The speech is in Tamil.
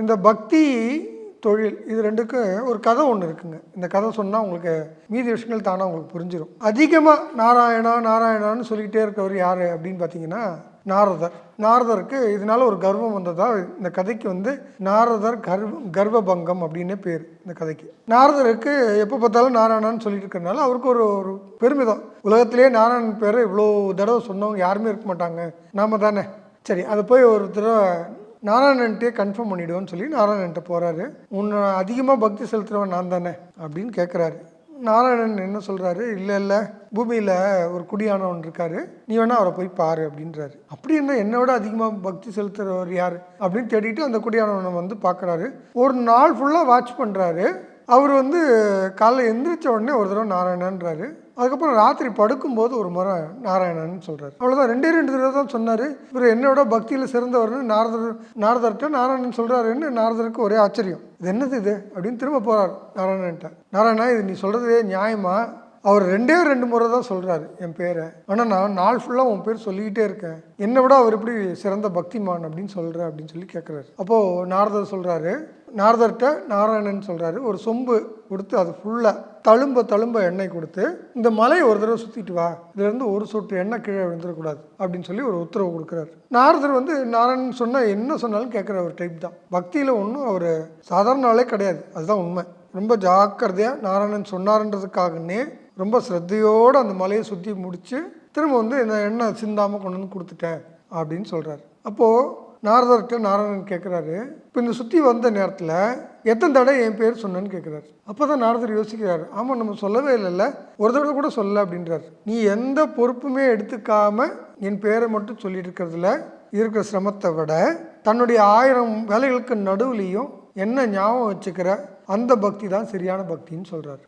இந்த பக்தி தொழில் இது ரெண்டுக்கும் ஒரு கதை ஒன்று இருக்குங்க. இந்த கதை சொன்னால் உங்களுக்கு மீதி விஷயங்கள் தானே உங்களுக்கு புரிஞ்சிடும். அதிகமாக நாராயணா நாராயணான்னு சொல்லிக்கிட்டே இருக்கவர் யார் அப்படின்னு பார்த்தீங்கன்னா நாரதர். நாரதருக்கு இதனால ஒரு கர்வம் வந்ததா இந்த கதைக்கு நாரதர் கர்வபங்கம் அப்படின்னே பேர் இந்த கதைக்கு. நாரதருக்கு எப்போ பார்த்தாலும் நாராயணான்னு சொல்லிட்டு இருக்கிறதுனால அவருக்கு ஒரு ஒரு பெருமிதம். உலகத்திலேயே நாராயணன் பேரை இவ்வளோ தடவை சொன்னவங்க யாருமே இருக்க மாட்டாங்க, நாம தானே. சரி, அதை போய் ஒரு தடவை நாராயணன்ட்டே கன்ஃபார்ம் பண்ணிவிடுவோன்னு சொல்லி நாராயணன்ட்ட போகிறாரு. உன்னை அதிகமாக பக்தி செலுத்துகிறவன் நான் தானே அப்படின்னு கேட்குறாரு. நாராயணன் என்ன சொல்கிறாரு, இல்லை பூமியில் ஒரு குடியானவன் இருக்காரு, நீ வேணா அவரை போய் பாரு அப்படின்றாரு. அப்படி என்னை விட அதிகமாக பக்தி செலுத்துகிறவர் யார் அப்படின்னு தேடிட்டு அந்த குடியானவனை பார்க்குறாரு. ஒரு நாள் ஃபுல்லாக வாட்ச் பண்ணுறாரு. அவர் காலைல எந்திரிச்ச உடனே ஒரு தடவை நாராயணன்றாரு. அதுக்கப்புறம் ராத்திரி படுக்கும்போது ஒரு முறை நாராயணன் சொல்கிறார். அவ்வளோதான், ரெண்டு தடவை தான் சொன்னார். இவர் என்னோட பக்தியில் சிறந்தவர்னு நாரதர்கிட்ட நாராயணன் சொல்கிறாருன்னு நாரதருக்கு ஒரே ஆச்சரியம். இது என்னது இது அப்படின்னு திரும்ப போகிறார் நாராயணன்ட்ட. நாராயணா, இது நீ சொல்கிறது நியாயமா? அவர் ரெண்டு முறை தான் சொல்கிறாரு என் பேரை, ஆனால் நான் நாள் ஃபுல்லாக உன் பேர் சொல்லிக்கிட்டே இருக்கேன், என்னை விட அவர் எப்படி சிறந்த பக்திமான் அப்படின்னு சொல்கிற அப்படின்னு சொல்லி கேட்குறாரு. அப்போது நாரதர் சொல்கிறாரு, நாரதர்கிட்ட நாராயணன் சொல்கிறாரு, ஒரு சொம்பு கொடுத்து அது ஃபுல்லாக தழும்ப எண்ணெய் கொடுத்து இந்த மலையை ஒரு தடவை சுற்றிட்டு வா, இதுலேருந்து ஒரு சொட்டு எண்ணெய் கீழே விழுந்துடக்கூடாது அப்படின்னு சொல்லி ஒரு உத்தரவு கொடுக்குறாரு. நாரதர் நாராயணன் சொன்னால் என்ன சொன்னாலும் கேட்குற ஒரு டைப் தான். பக்தியில் ஒன்றும் அவர் சாதாரண ஆளே கிடையாது, அதுதான் உண்மை. ரொம்ப ஜாக்கிரதையாக நாராயணன் சொன்னார்ன்றதுக்காகனே ரொம்ப ஸ்ரத்தையோடு அந்த மலையை சுற்றி முடித்து திரும்ப இந்த எண்ணெய் சிந்தாமல் கொண்டு கொடுத்துட்டேன் அப்படின்னு சொல்கிறார். அப்போது நாரதர்கிட்ட நாராயணன் கேட்குறாரு, இப்போ இந்த சுற்றி வந்த நேரத்தில் எத்தனை தடவை என் பேர் சொன்னேன்னு கேட்குறாரு. அப்போ தான் நாரதர் யோசிக்கிறாரு, ஆமாம் நம்ம சொல்லவே இல்லைல்ல, ஒரு தடவை கூட சொல்லலை அப்படின்றார். நீ எந்த பொறுப்புமே எடுத்துக்காமல் என் பேரை மட்டும் சொல்லிட்டு இருக்கிறதுல இருக்கிற சிரமத்தை விட தன்னுடைய 1000 வேலைகளுக்கு நடுவுலையும் என்ன ஞாபகம் வச்சுக்கிற அந்த பக்தி தான் சரியான பக்தின்னு சொல்கிறார்.